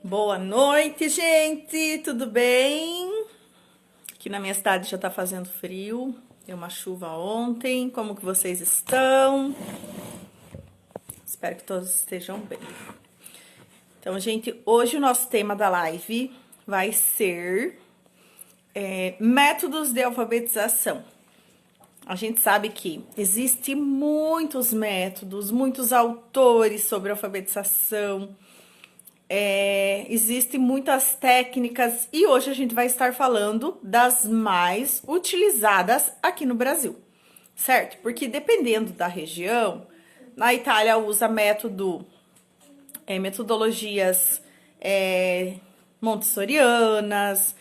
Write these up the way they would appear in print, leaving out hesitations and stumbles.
Boa noite, gente! Tudo bem? Aqui na minha cidade já tá fazendo frio, deu uma chuva ontem. Como que vocês estão? Espero que todos estejam bem. Então, gente, hoje o nosso tema da live vai ser métodos de alfabetização. A gente sabe que existem muitos métodos, muitos autores sobre alfabetização. Existem muitas técnicas e hoje a gente vai estar falando das mais utilizadas aqui no Brasil, certo? Porque dependendo da região, na Itália usa metodologias montessorianas,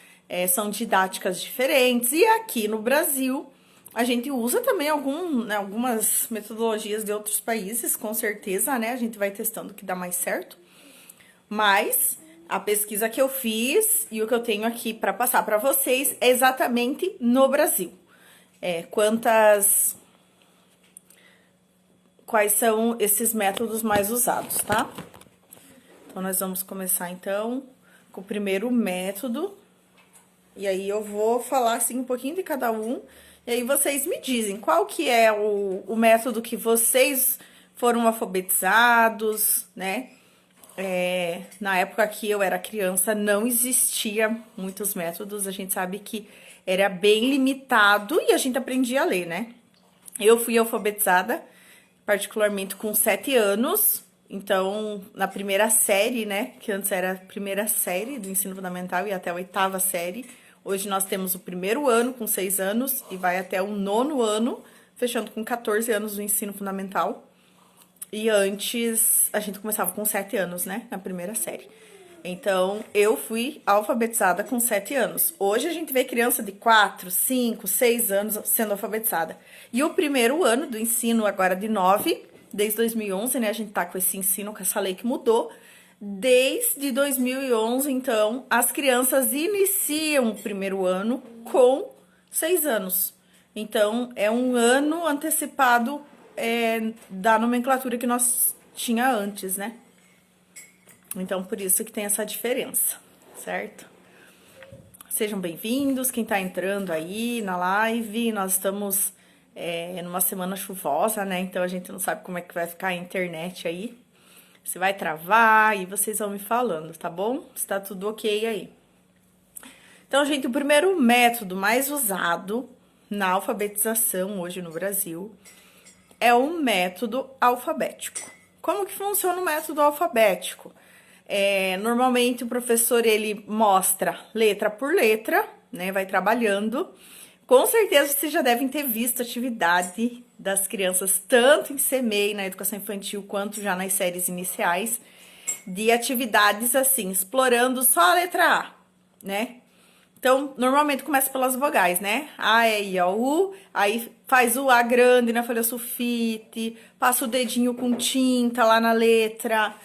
são didáticas diferentes, e aqui no Brasil a gente usa também algumas metodologias de outros países, com certeza, né? A gente vai testando o que dá mais certo. Mas a pesquisa que eu fiz e o que eu tenho aqui para passar para vocês é exatamente no Brasil. Quais são esses métodos mais usados, tá? Então, nós vamos começar, então, com o primeiro método. E aí, eu vou falar, assim, um pouquinho de cada um. E aí, vocês me dizem qual que é o método que vocês foram alfabetizados, né? Na época que eu era criança, não existia muitos métodos. A gente sabe que era bem limitado e a gente aprendia a ler, né? Eu fui alfabetizada, particularmente com 7 anos. Então, na primeira série, né? Que antes era a primeira série do ensino fundamental e até a 8ª série. Hoje nós temos o primeiro ano com 6 anos e vai até o 9º ano, fechando com 14 anos do ensino fundamental. E antes, a gente começava com 7 anos, né? Na primeira série. Então, eu fui alfabetizada com 7 anos. Hoje, a gente vê criança de 4, 5, 6 anos sendo alfabetizada. E o primeiro ano do ensino, agora de 9, desde 2011, né? A gente tá com esse ensino, com essa lei que mudou. Desde 2011, então, as crianças iniciam o primeiro ano com 6 anos. Então, é um ano antecipado da nomenclatura que nós tinha antes, né? Então, por isso que tem essa diferença, certo? Sejam bem-vindos, quem tá entrando aí na live. Nós estamos numa semana chuvosa, né? Então, a gente não sabe como é que vai ficar a internet aí. Se vai travar e vocês vão me falando, tá bom? Se tá tudo ok aí. Então, gente, o primeiro método mais usado na alfabetização hoje no Brasil é o método alfabético. Como que funciona o método alfabético? Normalmente o professor ele mostra letra por letra, né? Vai trabalhando. Com certeza vocês já devem ter visto a atividade das crianças, tanto em CMEI, na educação infantil, quanto já nas séries iniciais, de atividades assim, explorando só a letra A, né? Então, normalmente começa pelas vogais, né? A, E, I, O, U. Aí faz o A grande na folha sulfite, passa o dedinho com tinta lá na letra.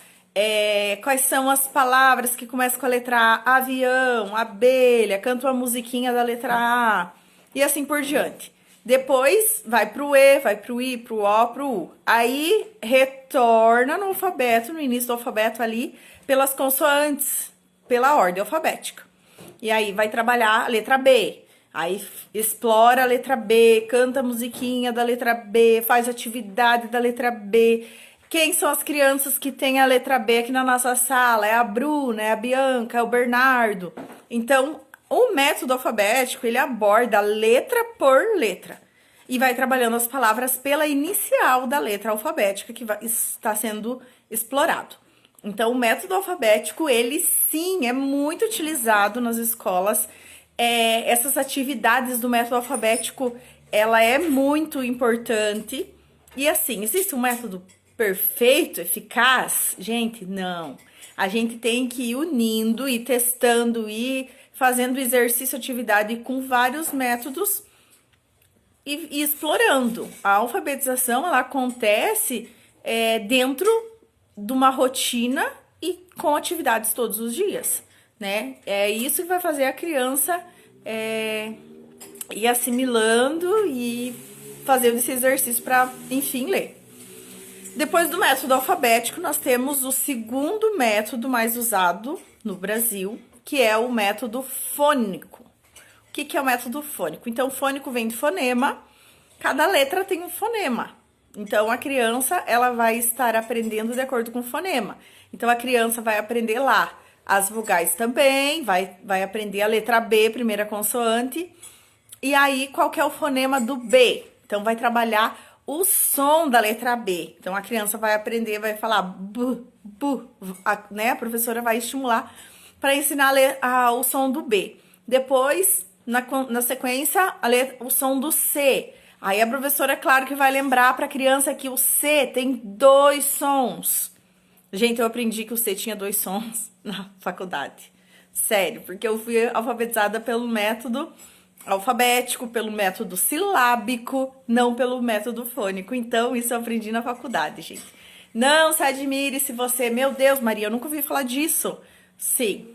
Quais são as palavras que começam com a letra A? Avião, abelha, canta uma musiquinha da letra A. E assim por diante. Depois vai pro E, vai pro I, pro O, pro U. Aí retorna no alfabeto, no início do alfabeto ali, pelas consoantes, pela ordem alfabética. E aí vai trabalhar a letra B. Aí explora a letra B, canta a musiquinha da letra B, faz atividade da letra B. Quem são as crianças que têm a letra B aqui na nossa sala? É a Bruna, é a Bianca, é o Bernardo. Então, o método alfabético, ele aborda letra por letra. E vai trabalhando as palavras pela inicial da letra alfabética que está sendo explorado. Então, o método alfabético, ele sim é muito utilizado nas escolas. Essas atividades do método alfabético, ela é muito importante. E assim, existe um método perfeito, eficaz? Gente, não. A gente tem que ir unindo e testando e fazendo exercício, atividade com vários métodos e explorando. A alfabetização, ela acontece dentro de uma rotina e com atividades todos os dias, né? É isso que vai fazer a criança ir assimilando e fazendo esse exercício para, enfim, ler. Depois do método alfabético, nós temos o segundo método mais usado no Brasil, que é o método fônico. O que é o método fônico? Então, fônico vem de fonema, cada letra tem um fonema. Então, a criança, ela vai estar aprendendo de acordo com o fonema. Então, a criança vai aprender lá as vogais também, vai aprender a letra B, primeira consoante. E aí, qual que é o fonema do B? Então, vai trabalhar o som da letra B. Então, a criança vai aprender, vai falar bu, bu, né? A professora vai estimular para ensinar o som do B. Depois, na sequência, o som do C. Aí, a professora, claro que vai lembrar para a criança que o C tem 2 sons. Gente, eu aprendi que o C tinha 2 sons na faculdade. Sério, porque eu fui alfabetizada pelo método alfabético, pelo método silábico, não pelo método fônico. Então, isso eu aprendi na faculdade, gente. Não se admire se você... Meu Deus, Maria, eu nunca ouvi falar disso. Sim,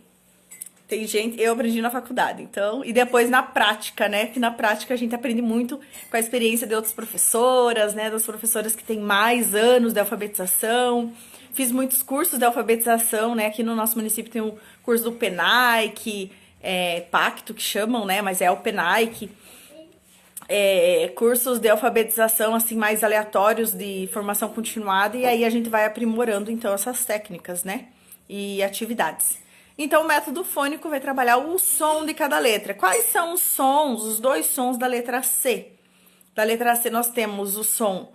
tem gente... Eu aprendi na faculdade, então... E depois na prática, né? Que na prática a gente aprende muito com a experiência de outras professoras, né? Das professoras que têm mais anos de alfabetização. Fiz muitos cursos de alfabetização, né? Aqui no nosso município tem o curso do PENAIC... Pacto, que chamam, né? Mas é o PENAIC. Cursos de alfabetização, assim, mais aleatórios de formação continuada. E aí a gente vai aprimorando, então, essas técnicas, né? E atividades. Então, o método fônico vai trabalhar o som de cada letra. Quais são os sons, os 2 sons da letra C? Da letra C nós temos o som...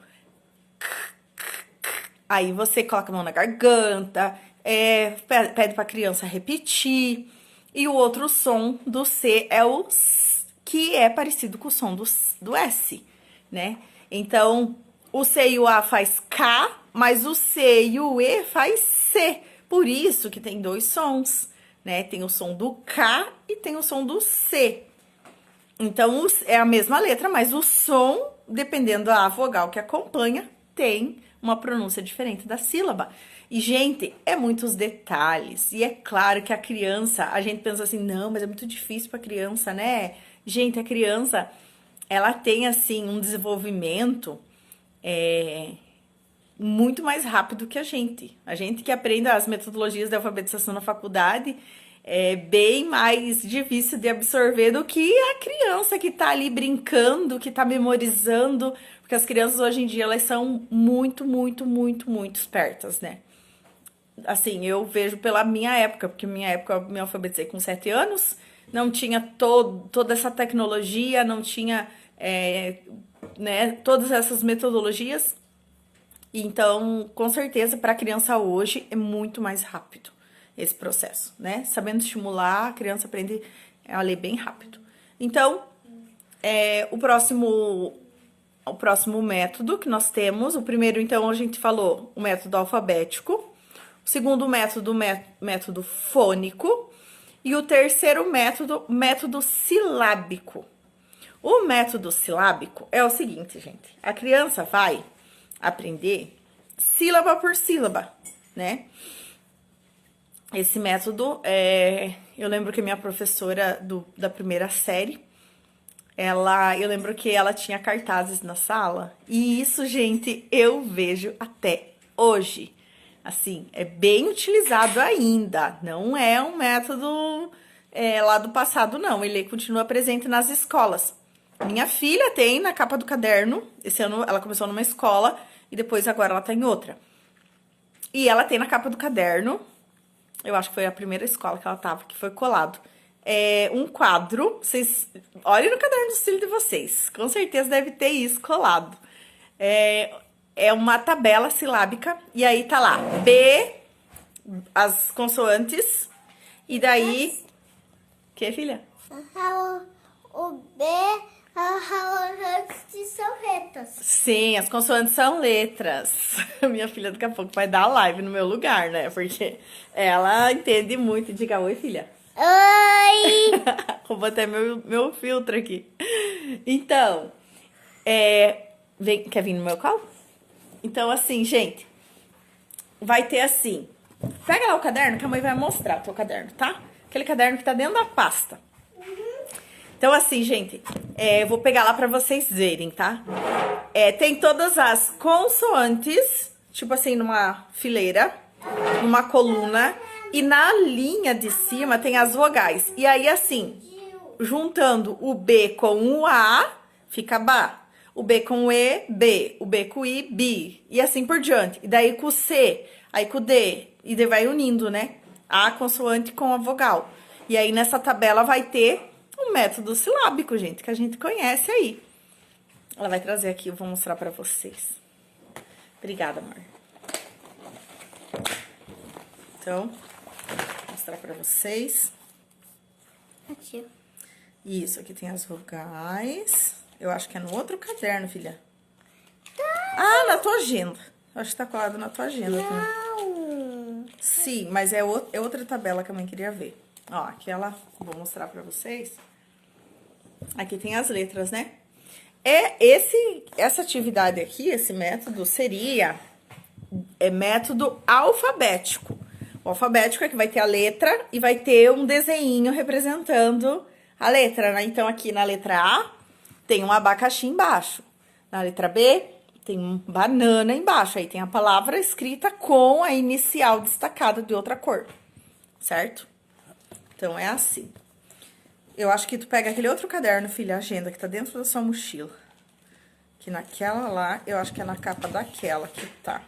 Aí você coloca a mão na garganta, pede pra criança repetir... E o outro som do C é o S, que é parecido com o som do S, né? Então, o C e o A faz K, mas o C e o E faz C. Por isso que tem 2 sons, né? Tem o som do K e tem o som do C. Então, é a mesma letra, mas o som, dependendo da vogal que acompanha, tem uma pronúncia diferente da sílaba. E, gente, é muitos detalhes. E é claro que a criança, a gente pensa assim, não, mas é muito difícil para criança, né? Gente, a criança, ela tem, assim, um desenvolvimento muito mais rápido que a gente. A gente que aprende as metodologias de alfabetização na faculdade é bem mais difícil de absorver do que a criança que tá ali brincando, que tá memorizando. Porque as crianças, hoje em dia, elas são muito, muito, muito, muito espertas, né? Assim, eu vejo pela minha época, porque minha época eu me alfabetizei com 7 anos, não tinha toda essa tecnologia, não tinha né, todas essas metodologias. Então, com certeza, para a criança hoje é muito mais rápido esse processo, né? Sabendo estimular, a criança aprende a ler bem rápido. Então, o próximo método que nós temos, o primeiro, então, a gente falou o método alfabético. O segundo método, método fônico. E o terceiro método silábico. O método silábico é o seguinte, gente. A criança vai aprender sílaba por sílaba, né? Esse método, eu lembro que minha professora da primeira série, eu lembro que ela tinha cartazes na sala. E isso, gente, eu vejo até hoje. Assim, é bem utilizado ainda, não é um método lá do passado, não. Ele continua presente nas escolas. Minha filha tem na capa do caderno, esse ano ela começou numa escola e depois agora ela tá em outra. E ela tem na capa do caderno, eu acho que foi a primeira escola que ela tava, que foi colado, um quadro, vocês olhem no caderno do estilo de vocês, com certeza deve ter isso colado. É uma tabela silábica, e aí tá lá, B, as consoantes, e daí... Que, filha? O B, as consoantes são letras. Sim, as consoantes são letras. Minha filha daqui a pouco vai dar live no meu lugar, né? Porque ela entende muito. Diga oi, filha. Oi! Vou até meu filtro aqui. Então, quer vir no meu colo? Então, assim, gente, vai ter assim. Pega lá o caderno que a mãe vai mostrar o teu caderno, tá? Aquele caderno que tá dentro da pasta. Então, assim, gente, eu vou pegar lá pra vocês verem, tá? Tem todas as consoantes tipo assim, numa fileira, numa coluna, e na linha de cima tem as vogais. E aí, assim, juntando o B com o A, fica Ba. O B com o E, B. O B com o I, Bi. E assim por diante. E daí com o C, aí com o D. E daí vai unindo, né? A consoante com a vogal. E aí nessa tabela vai ter um método silábico, gente, que a gente conhece aí. Ela vai trazer aqui, eu vou mostrar pra vocês. Obrigada, amor. Então, vou mostrar pra vocês. Aqui. Isso, aqui tem as vogais. Eu acho que é no outro caderno, filha. Ah, na tua agenda. Acho que tá colado na tua agenda também. Não. Sim, mas é outra tabela que a mãe queria ver. Ó, aquela, vou mostrar pra vocês. Aqui tem as letras, né? Essa atividade aqui, esse método, seria método alfabético. O alfabético é que vai ter a letra e vai ter um desenho representando a letra, né? Então, aqui na letra A, tem um abacaxi embaixo. Na letra B, tem um banana embaixo. Aí tem a palavra escrita com a inicial destacada de outra cor, certo? Então, é assim. Eu acho que tu pega aquele outro caderno, filha, agenda, que tá dentro da sua mochila. Que naquela lá, eu acho que é na capa daquela que tá.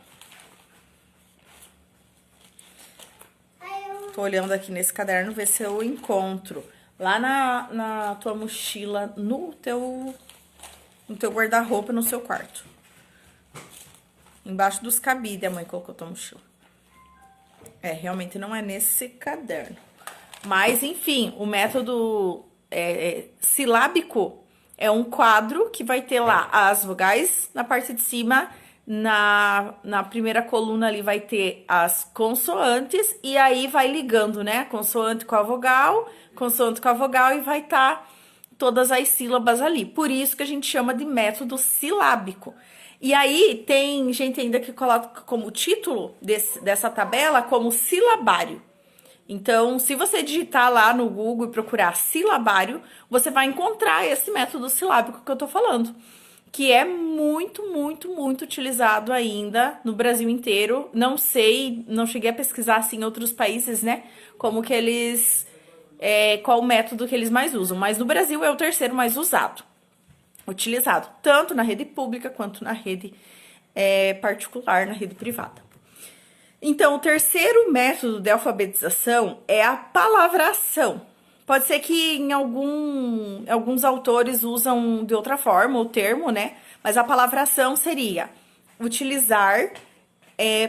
Tô olhando aqui nesse caderno, ver se eu encontro. Lá na tua mochila, no teu guarda-roupa, no seu quarto. Embaixo dos cabides, a mãe colocou tua mochila. Realmente não é nesse caderno. Mas, enfim, o método silábico é um quadro que vai ter lá as vogais na parte de cima. Na primeira coluna ali vai ter as consoantes e aí vai ligando, né? Consoante com a vogal e vai estar todas as sílabas ali. Por isso que a gente chama de método silábico. E aí tem gente ainda que coloca como título dessa tabela como silabário. Então, se você digitar lá no Google e procurar silabário, você vai encontrar esse método silábico que eu tô falando. Que é muito, muito, muito utilizado ainda no Brasil inteiro. Não sei, não cheguei a pesquisar assim em outros países, né? Como que eles... qual o método que eles mais usam. Mas no Brasil é o terceiro mais utilizado. Tanto na rede pública quanto na rede particular, na rede privada. Então, o terceiro método de alfabetização é a palavração. Pode ser que em alguns autores usam de outra forma o termo, né? Mas a palavração seria utilizar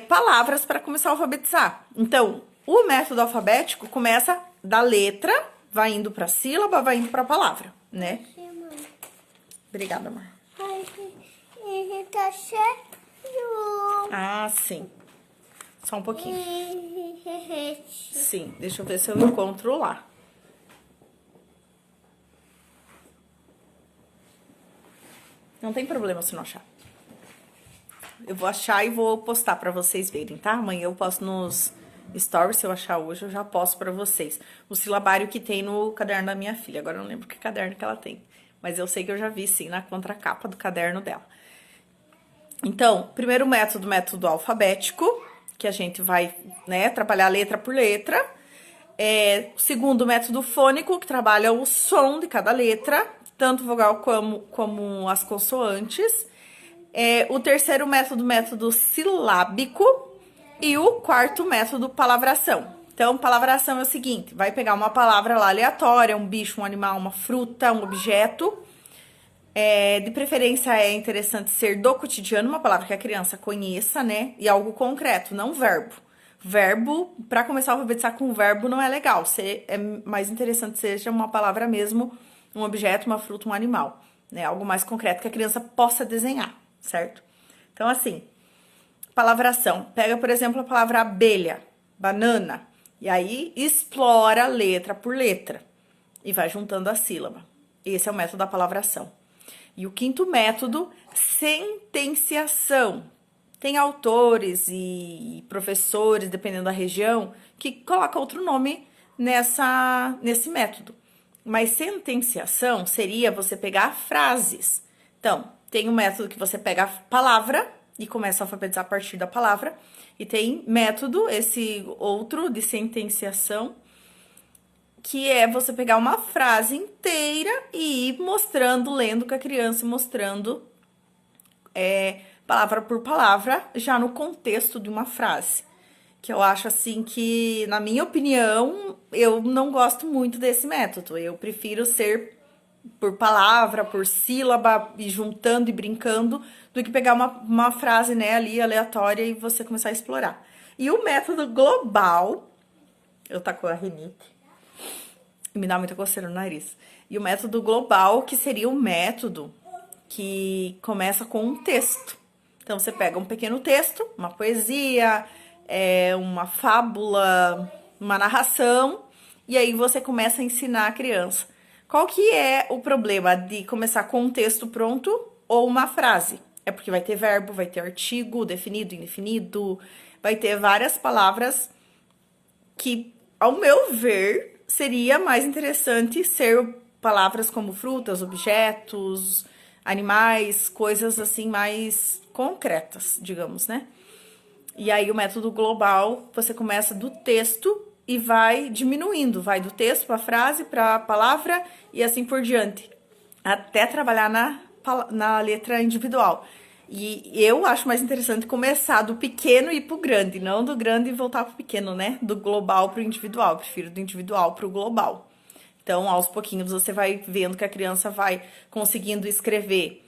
palavras para começar a alfabetizar. Então, o método alfabético começa da letra, vai indo para a sílaba, vai indo para a palavra, né? Obrigada, amor. Ai, tá cheio. Ah, sim. Só um pouquinho. Sim, deixa eu ver se eu encontro lá. Não tem problema se não achar. Eu vou achar e vou postar pra vocês verem, tá? Amanhã eu posto nos stories, se eu achar hoje, eu já posto pra vocês. O silabário que tem no caderno da minha filha. Agora eu não lembro que caderno que ela tem. Mas eu sei que eu já vi, sim, na contracapa do caderno dela. Então, primeiro método, método alfabético, que a gente vai, né, trabalhar letra por letra. Segundo, método fônico, que trabalha o som de cada letra, tanto vogal como as consoantes. O terceiro método, método silábico. E o quarto método, palavração. Então, palavração é o seguinte, vai pegar uma palavra lá aleatória, um bicho, um animal, uma fruta, um objeto. De preferência é interessante ser do cotidiano, uma palavra que a criança conheça, né? E algo concreto, não verbo. Verbo, para começar a alfabetizar com verbo não é legal. É mais interessante que seja uma palavra mesmo, um objeto, uma fruta, um animal, né? Algo mais concreto que a criança possa desenhar, certo? Então, assim, palavração. Pega, por exemplo, a palavra abelha, banana, e aí explora letra por letra e vai juntando a sílaba. Esse é o método da palavração. E o quinto método, sentenciação. Tem autores e professores, dependendo da região, que colocam outro nome nesse método. Mas sentenciação seria você pegar frases. Então, tem um método que você pega a palavra, e começa a alfabetizar a partir da palavra. E tem método, esse outro de sentenciação, que é você pegar uma frase inteira e ir mostrando, lendo com a criança e mostrando palavra por palavra, já no contexto de uma frase. Que eu acho assim que, na minha opinião, eu não gosto muito desse método. Eu prefiro ser por palavra, por sílaba, e juntando e brincando, do que pegar uma frase, né, ali aleatória e você começar a explorar. E o método global, eu tá com a rinite, me dá muita coceira no nariz. E o método global, que seria o método que começa com um texto. Então, você pega um pequeno texto, uma poesia, uma fábula, uma narração, e aí você começa a ensinar a criança. Qual que é o problema de começar com um texto pronto ou uma frase? É porque vai ter verbo, vai ter artigo, definido, indefinido, vai ter várias palavras que, ao meu ver, seria mais interessante ser palavras como frutas, objetos, animais, coisas assim mais concretas, digamos, né? E aí o método global, você começa do texto e vai diminuindo, vai do texto para a frase, para a palavra e assim por diante, até trabalhar na letra individual. E eu acho mais interessante começar do pequeno e ir pro grande, não do grande e voltar pro pequeno, né? Do global pro individual, eu prefiro do individual pro global. Então, aos pouquinhos, você vai vendo que a criança vai conseguindo escrever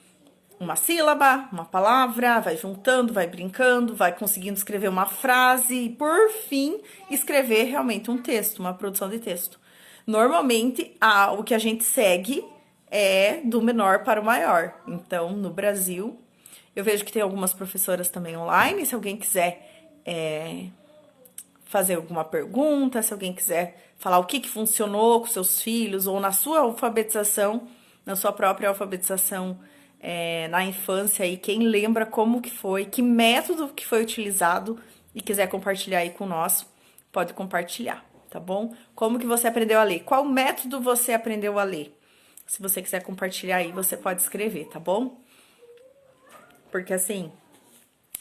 uma sílaba, uma palavra, vai juntando, vai brincando, vai conseguindo escrever uma frase e, por fim, escrever realmente um texto, uma produção de texto. Normalmente, o que a gente segue é do menor para o maior. Então, no Brasil, eu vejo que tem algumas professoras também online. Se alguém quiser fazer alguma pergunta, se alguém quiser falar o que funcionou com seus filhos ou na sua alfabetização, na sua própria alfabetização na infância, e quem lembra como que foi, que método que foi utilizado e quiser compartilhar aí com nós, pode compartilhar, tá bom? Como que você aprendeu a ler? Qual método você aprendeu a ler? Se você quiser compartilhar aí, você pode escrever, tá bom? Porque assim,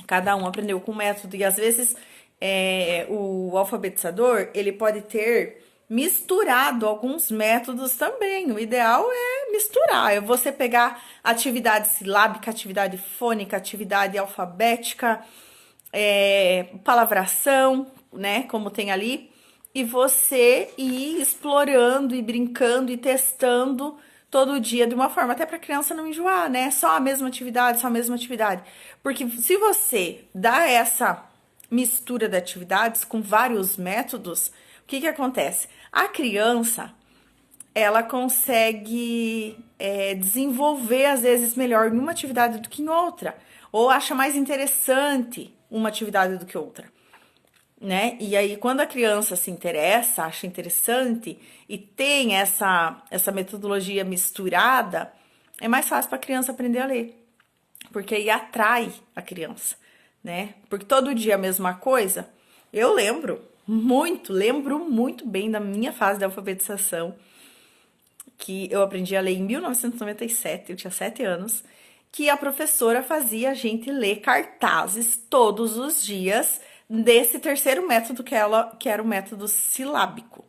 cada um aprendeu com um método e às vezes o alfabetizador, ele pode ter misturado alguns métodos também. O ideal é misturar, é você pegar atividade silábica, atividade fônica, atividade alfabética, palavração, né, como tem ali, e você ir explorando e brincando e testando todo dia de uma forma até para a criança não enjoar, né? Só a mesma atividade, só a mesma atividade. Porque se você dá essa mistura de atividades com vários métodos, o que acontece? A criança, ela consegue desenvolver, às vezes, melhor em uma atividade do que em outra. Ou acha mais interessante uma atividade do que outra, né? E aí, quando a criança se interessa, acha interessante e tem essa metodologia misturada, é mais fácil para a criança aprender a ler. Porque aí atrai a criança, né? Porque todo dia a mesma coisa. Eu lembro muito bem da minha fase de alfabetização, que eu aprendi a ler em 1997, eu tinha 7 anos, que a professora fazia a gente ler cartazes todos os dias desse terceiro método que era o método silábico.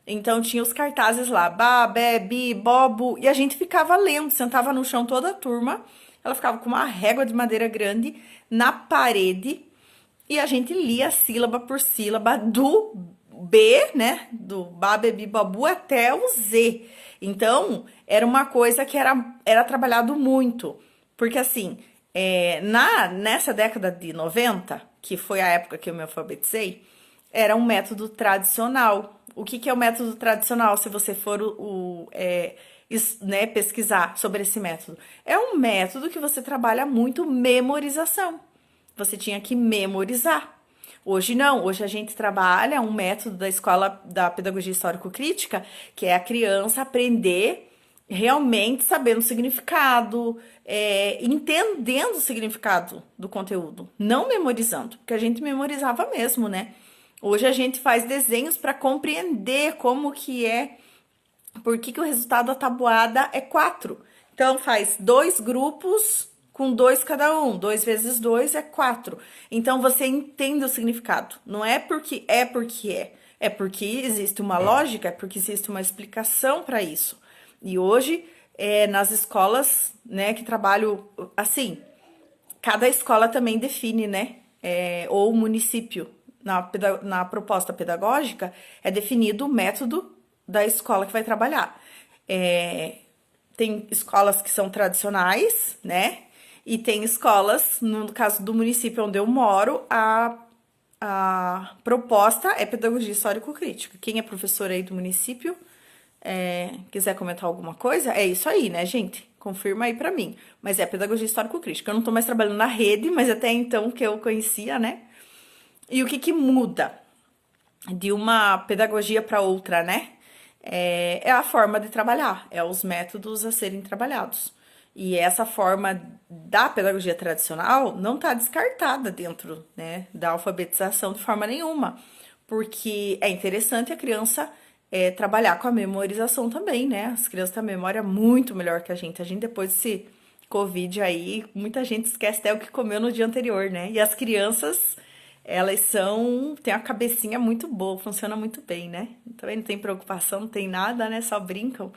Então tinha os cartazes lá, ba, be, bi, bobo, e a gente ficava lendo, sentava no chão toda a turma, ela ficava com uma régua de madeira grande na parede, e a gente lia sílaba por sílaba do B, né, do ba, be, bi, bobu até o Z. Então, era uma coisa que era trabalhado muito, porque assim, nessa década de 90, que foi a época que eu me alfabetizei, era um método tradicional. O que é o método tradicional, se você for pesquisar sobre esse método? É um método que você trabalha muito memorização. Você tinha que memorizar. Hoje não, hoje a gente trabalha um método da escola da pedagogia histórico-crítica, que é a criança aprender realmente sabendo o significado, entendendo o significado do conteúdo, não memorizando, porque a gente memorizava mesmo, né? Hoje a gente faz desenhos para compreender como que por que o resultado da tabuada é 4. Então, faz 2 grupos com 2 cada um. 2 vezes 2 é 4. Então, você entende o significado. Não é porque é porque é. É porque existe uma lógica, é porque existe uma explicação para isso. E hoje, nas escolas, né, que trabalho assim, cada escola também define, né, ou o município, na proposta pedagógica, é definido o método da escola que vai trabalhar. Tem escolas que são tradicionais, né, e tem escolas, no caso do município onde eu moro, a proposta é pedagogia histórico-crítica. Quem é professor aí do município, quiser comentar alguma coisa, é isso aí, né, gente? Confirma aí pra mim. Mas é pedagogia histórico-crítica. Eu não tô mais trabalhando na rede, mas até então que eu conhecia, né? E o que muda de uma pedagogia para outra, né? É a forma de trabalhar, é os métodos a serem trabalhados. E essa forma da pedagogia tradicional não está descartada dentro, né, da alfabetização de forma nenhuma, porque é interessante a criança trabalhar com a memorização também, né? As crianças têm a memória muito melhor que a gente. A gente, depois desse Covid aí, muita gente esquece até o que comeu no dia anterior, né? E as crianças, elas têm a cabecinha muito boa, funciona muito bem, né? Também não tem preocupação, não tem nada, né? Só brincam.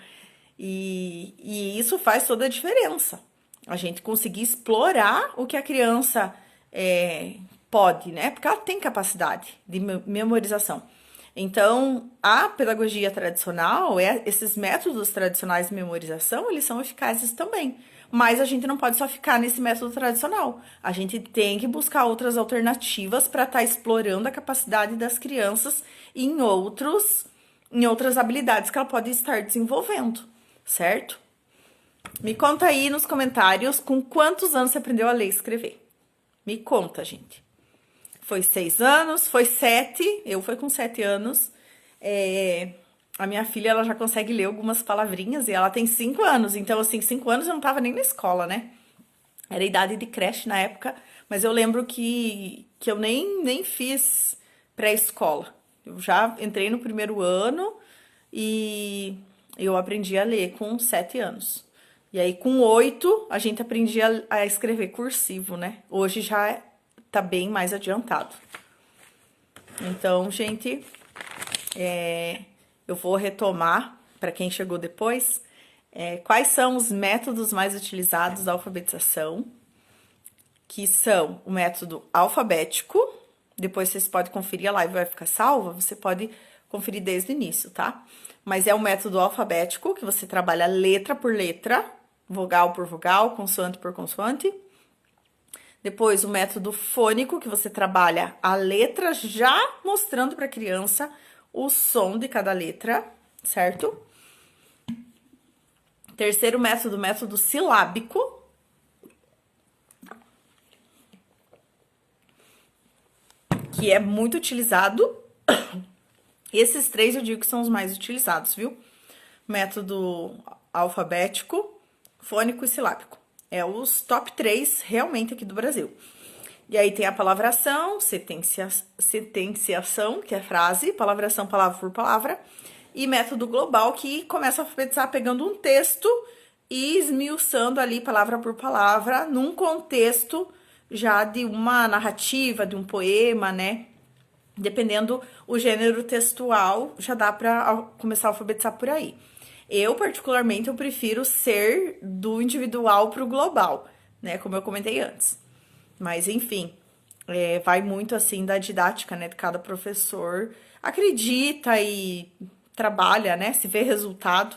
E isso faz toda a diferença. A gente conseguir explorar o que a criança pode, né? Porque ela tem capacidade de memorização. Então, a pedagogia tradicional, esses métodos tradicionais de memorização, eles são eficazes também. Mas a gente não pode só ficar nesse método tradicional. A gente tem que buscar outras alternativas para estar explorando a capacidade das crianças em outras habilidades que ela pode estar desenvolvendo, certo? Me conta aí nos comentários com quantos anos você aprendeu a ler e escrever. Me conta, gente. Foi 6 anos, foi 7, eu fui com 7 anos. A minha filha, ela já consegue ler algumas palavrinhas e ela tem 5 anos. Então, assim, 5 anos eu não tava nem na escola, né? Era idade de creche na época, mas eu lembro que eu nem fiz pré-escola. Eu já entrei no primeiro ano e eu aprendi a ler com 7 anos. E aí, com 8, a gente aprendia a escrever cursivo, né? Hoje já tá bem mais adiantado. Então, gente, eu vou retomar, para quem chegou depois, quais são os métodos mais utilizados da alfabetização, que são o método alfabético. Depois vocês podem conferir, a live vai ficar salva, você pode conferir desde o início, tá? Mas é o método alfabético, que você trabalha letra por letra, vogal por vogal, consoante por consoante. Depois, o método fônico, que você trabalha a letra já mostrando para a criança o som de cada letra, certo? Terceiro método, o método silábico. Que é muito utilizado. Esses 3 eu digo que são os mais utilizados, viu? Método alfabético, fônico e silábico. É os top 3 realmente aqui do Brasil. E aí tem a palavração, sentenciação, que é frase, palavração palavra por palavra, e método global, que começa a alfabetizar pegando um texto e esmiuçando ali palavra por palavra, num contexto já de uma narrativa, de um poema, né? Dependendo o gênero textual, já dá para começar a alfabetizar por aí. Eu, particularmente, eu prefiro ser do individual para o global, né? Como eu comentei antes. Mas, enfim, vai muito, assim, da didática, né? De cada professor. Acredita e trabalha, né? Se vê resultado.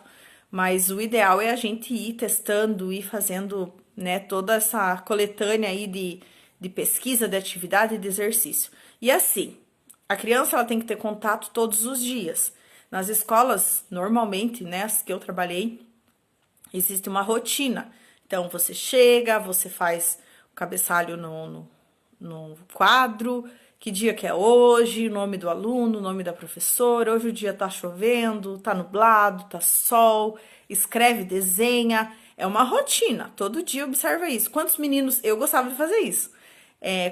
Mas o ideal é a gente ir testando, ir fazendo, né? Toda essa coletânea aí de pesquisa, de atividade e de exercício. E assim, a criança, ela tem que ter contato todos os dias. Nas escolas, normalmente, né, as que eu trabalhei, existe uma rotina. Então, você chega, você faz o cabeçalho no quadro, que dia que é hoje, o nome do aluno, o nome da professora, hoje o dia tá chovendo, tá nublado, tá sol, escreve, desenha. É uma rotina, todo dia observa isso. Quantos meninos, eu gostava de fazer isso.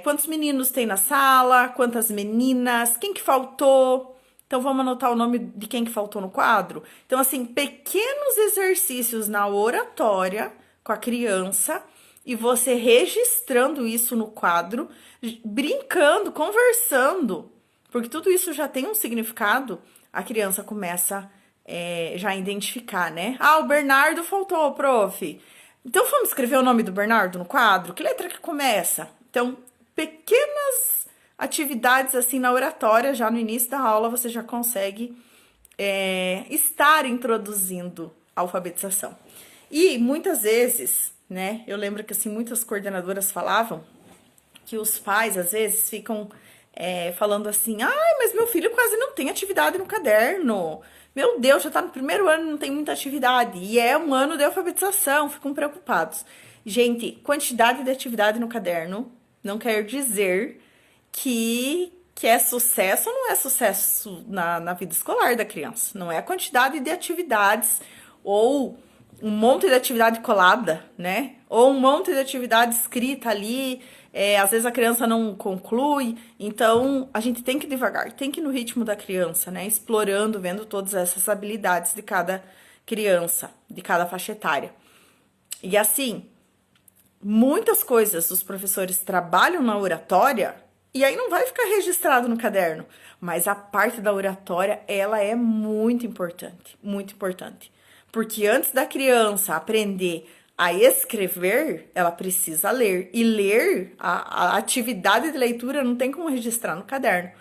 Quantos meninos tem na sala, quantas meninas, quem que faltou... Então, vamos anotar o nome de quem que faltou no quadro? Então, assim, pequenos exercícios na oratória com a criança e você registrando isso no quadro, brincando, conversando, porque tudo isso já tem um significado, a criança começa já a identificar, né? Ah, o Bernardo faltou, prof. Então, vamos escrever o nome do Bernardo no quadro? Que letra que começa? Então, pequenas atividades assim na oratória, já no início da aula, você já consegue estar introduzindo a alfabetização. E muitas vezes, né, eu lembro que assim, muitas coordenadoras falavam que os pais, às vezes, ficam falando assim, ai, mas meu filho quase não tem atividade no caderno. Meu Deus, já tá no primeiro ano, não tem muita atividade. E é um ano de alfabetização, ficam preocupados. Gente, quantidade de atividade no caderno não quer dizer que é sucesso ou não é sucesso na vida escolar da criança. Não é a quantidade de atividades ou um monte de atividade colada, né? Ou um monte de atividade escrita ali. Às vezes a criança não conclui. Então, a gente tem que ir devagar, tem que ir no ritmo da criança, né? Explorando, vendo todas essas habilidades de cada criança, de cada faixa etária. E assim, muitas coisas os professores trabalham na oratória e aí não vai ficar registrado no caderno. Mas a parte da oratória, ela é muito importante, muito importante. Porque antes da criança aprender a escrever, ela precisa ler. E ler, a atividade de leitura não tem como registrar no caderno,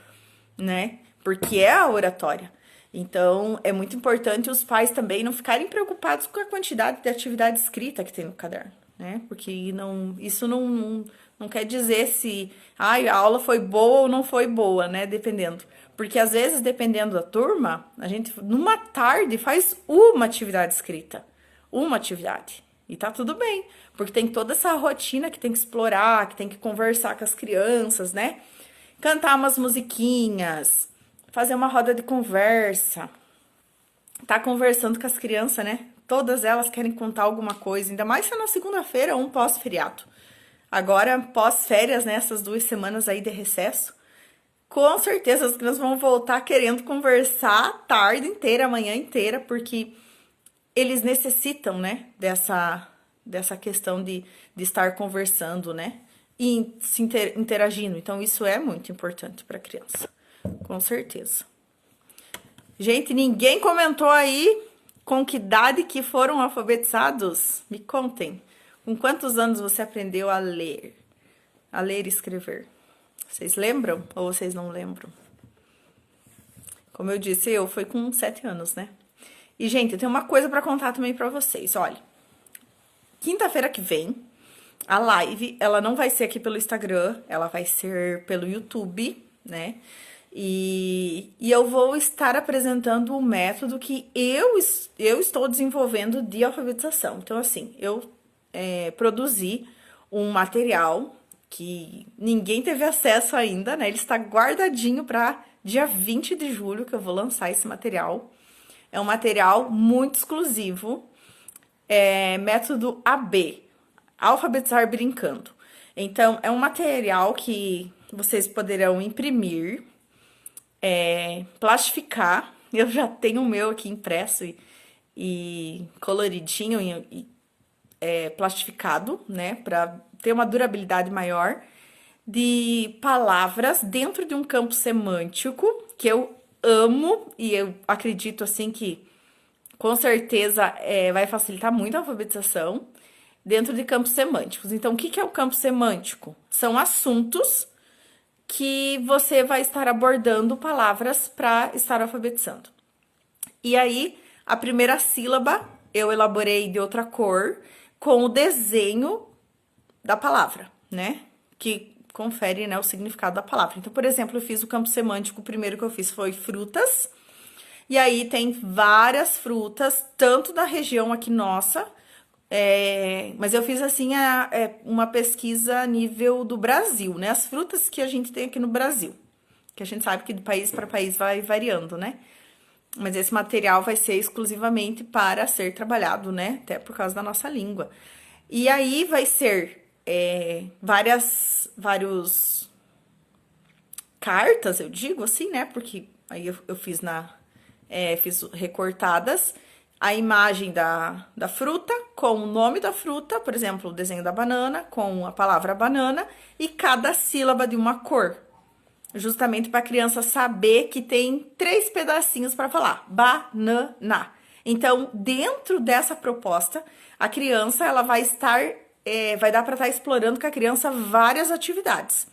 né? Porque é a oratória. Então, é muito importante os pais também não ficarem preocupados com a quantidade de atividade escrita que tem no caderno, né? Porque isso não quer dizer se a aula foi boa ou não foi boa, né? Dependendo. Porque às vezes, dependendo da turma, a gente numa tarde faz uma atividade escrita. Uma atividade. E tá tudo bem. Porque tem toda essa rotina que tem que explorar, que tem que conversar com as crianças, né? Cantar umas musiquinhas, fazer uma roda de conversa. Tá conversando com as crianças, né? Todas elas querem contar alguma coisa, ainda mais se é na segunda-feira ou um pós-feriado. Agora, pós-férias, né? Essas 2 semanas aí de recesso. Com certeza as crianças vão voltar querendo conversar a tarde inteira, a manhã inteira, porque eles necessitam, né, dessa questão de estar conversando, né, e se interagindo. Então, isso é muito importante para a criança, com certeza. Gente, ninguém comentou aí com que idade que foram alfabetizados? Me contem. Com quantos anos você aprendeu a ler? A ler e escrever? Vocês lembram ou vocês não lembram? Como eu disse, foi com 7 anos, né? E, gente, eu tenho uma coisa pra contar também pra vocês. Olha, quinta-feira que vem, a live, ela não vai ser aqui pelo Instagram, ela vai ser pelo YouTube, né? E eu vou estar apresentando o método que eu estou desenvolvendo de alfabetização. Então, assim, eu produzi um material que ninguém teve acesso ainda, né? Ele está guardadinho para dia 20 de julho que eu vou lançar esse material. É um material muito exclusivo, método AB, Alfabetizar Brincando. Então, é um material que vocês poderão imprimir, plastificar. Eu já tenho o meu aqui impresso e coloridinho e plastificado, né? Para ter uma durabilidade maior, de palavras dentro de um campo semântico, que eu amo, e eu acredito, assim, que com certeza vai facilitar muito a alfabetização, dentro de campos semânticos. Então, o que é o campo semântico? São assuntos que você vai estar abordando palavras para estar alfabetizando. E aí, a primeira sílaba eu elaborei de outra cor, com o desenho da palavra, né? Que confere, né, o significado da palavra. Então, por exemplo, eu fiz o campo semântico, o primeiro que eu fiz foi frutas. E aí tem várias frutas, tanto da região aqui nossa, mas eu fiz assim uma pesquisa a nível do Brasil, né? As frutas que a gente tem aqui no Brasil. Que a gente sabe que de país para país vai variando, né? Mas esse material vai ser exclusivamente para ser trabalhado, né? Até por causa da nossa língua. E aí vai ser vários cartas, eu digo assim, né? Porque aí eu fiz fiz recortadas, a imagem da fruta com o nome da fruta, por exemplo, o desenho da banana com a palavra banana e cada sílaba de uma cor. Justamente para a criança saber que tem 3 pedacinhos para falar, banana. Então, dentro dessa proposta, a criança ela vai vai dar para estar explorando com a criança várias atividades.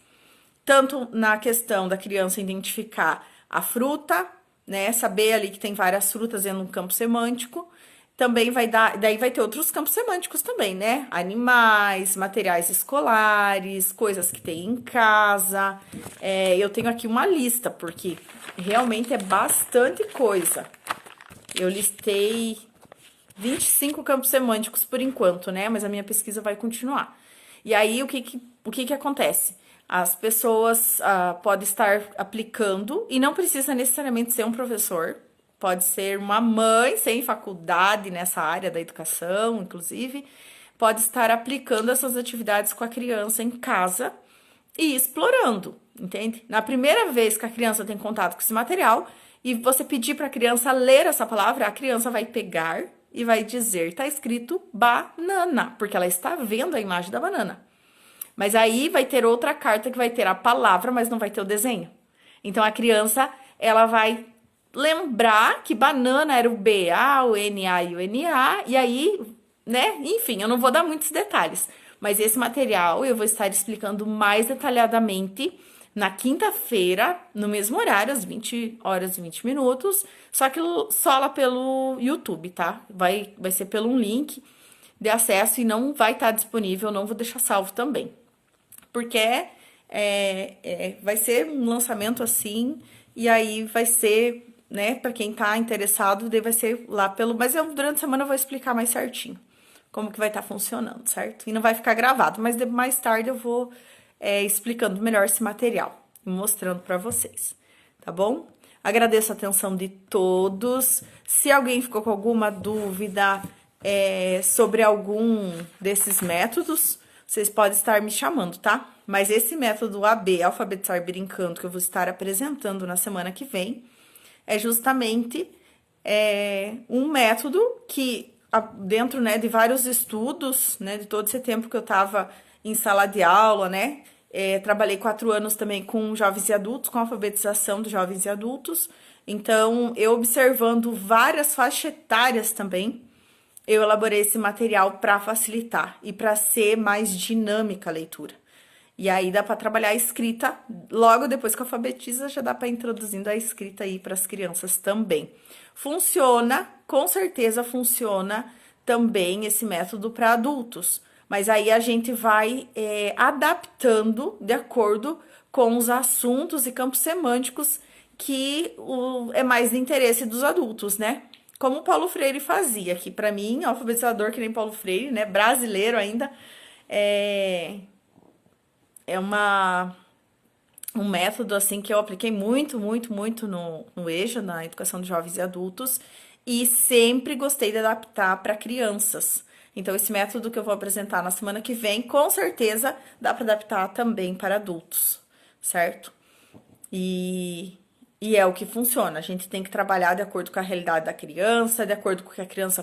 Tanto na questão da criança identificar a fruta, né, saber ali que tem várias frutas dentro de um campo semântico. Também daí vai ter outros campos semânticos também, né? Animais, materiais escolares, coisas que tem em casa. Eu tenho aqui uma lista, porque realmente é bastante coisa. Eu listei 25 campos semânticos por enquanto, né? Mas a minha pesquisa vai continuar. E aí, o que acontece? As pessoas podem estar aplicando, e não precisa necessariamente ser um professor, pode ser uma mãe sem faculdade nessa área da educação, inclusive, pode estar aplicando essas atividades com a criança em casa e explorando, entende? Na primeira vez que a criança tem contato com esse material e você pedir para a criança ler essa palavra, a criança vai pegar e vai dizer, tá escrito banana, porque ela está vendo a imagem da banana. Mas aí vai ter outra carta que vai ter a palavra, mas não vai ter o desenho. Então, a criança, ela vai lembrar que banana era o B-A, o N-A e o N-A. E aí, né? Enfim, eu não vou dar muitos detalhes. Mas esse material eu vou estar explicando mais detalhadamente na quinta-feira, no mesmo horário, às 20 horas e 20 minutos. Só que só lá pelo YouTube, tá? Vai ser pelo um link de acesso e não vai estar disponível, não vou deixar salvo também. Porque vai ser um lançamento assim, e aí vai ser, né, para quem tá interessado, daí vai ser lá mas durante a semana eu vou explicar mais certinho como que vai estar funcionando, certo? E não vai ficar gravado, mas mais tarde eu vou explicando melhor esse material, mostrando para vocês, tá bom? Agradeço a atenção de todos. Se alguém ficou com alguma dúvida sobre algum desses métodos, vocês podem estar me chamando, tá? Mas esse método AB, Alfabetizar Brincando, que eu vou estar apresentando na semana que vem, é justamente um método que, dentro, né, de vários estudos, né, de todo esse tempo que eu estava em sala de aula, né, trabalhei 4 anos também com jovens e adultos, com alfabetização de jovens e adultos. Então, eu observando várias faixas etárias também, eu elaborei esse material para facilitar e para ser mais dinâmica a leitura. E aí dá para trabalhar a escrita, logo depois que alfabetiza, já dá para introduzindo a escrita aí para as crianças também. Funciona, com certeza funciona também esse método para adultos, mas aí a gente vai adaptando de acordo com os assuntos e campos semânticos que é mais de interesse dos adultos, né? Como o Paulo Freire fazia, que para mim, alfabetizador que nem Paulo Freire, né, brasileiro ainda, é um método, assim, que eu apliquei muito no EJA, na educação de jovens e adultos, e sempre gostei de adaptar para crianças. Então, esse método que eu vou apresentar na semana que vem, com certeza, dá para adaptar também para adultos, certo? E é o que funciona. A gente tem que trabalhar de acordo com a realidade da criança, de acordo com o que a criança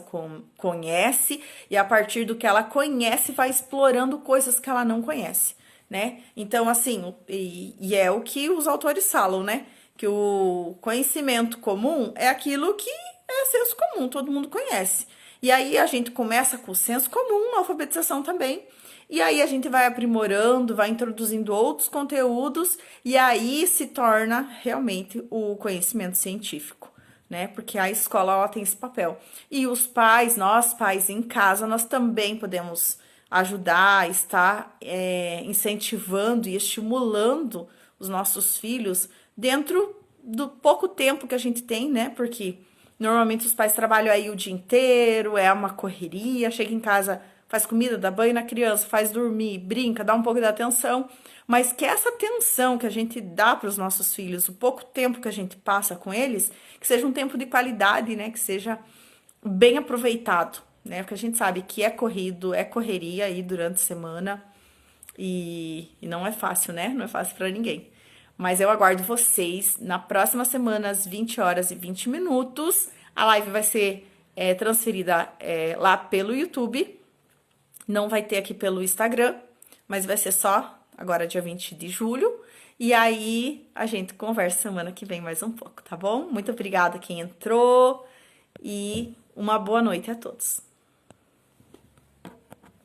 conhece, e a partir do que ela conhece, vai explorando coisas que ela não conhece, né? Então, assim, e é o que os autores falam, né? Que o conhecimento comum é aquilo que é senso comum, todo mundo conhece. E aí a gente começa com o senso comum, a alfabetização também. E aí a gente vai aprimorando, vai introduzindo outros conteúdos e aí se torna realmente o conhecimento científico, né? Porque a escola ela tem esse papel. E os pais, nós pais em casa, nós também podemos ajudar, estar incentivando e estimulando os nossos filhos dentro do pouco tempo que a gente tem, né? Porque normalmente os pais trabalham aí o dia inteiro, é uma correria, chega em casa, faz comida, dá banho na criança, faz dormir, brinca, dá um pouco de atenção, mas que essa atenção que a gente dá para os nossos filhos, o pouco tempo que a gente passa com eles, que seja um tempo de qualidade, né? Que seja bem aproveitado, né? Porque a gente sabe que é corrido, é correria aí durante a semana e não é fácil, né? Não é fácil para ninguém. Mas eu aguardo vocês na próxima semana, às 20 horas e 20 minutos. A live vai ser transferida lá pelo YouTube. Não vai ter aqui pelo Instagram, mas vai ser só agora dia 20 de julho. E aí a gente conversa semana que vem mais um pouco, tá bom? Muito obrigada quem entrou e uma boa noite a todos.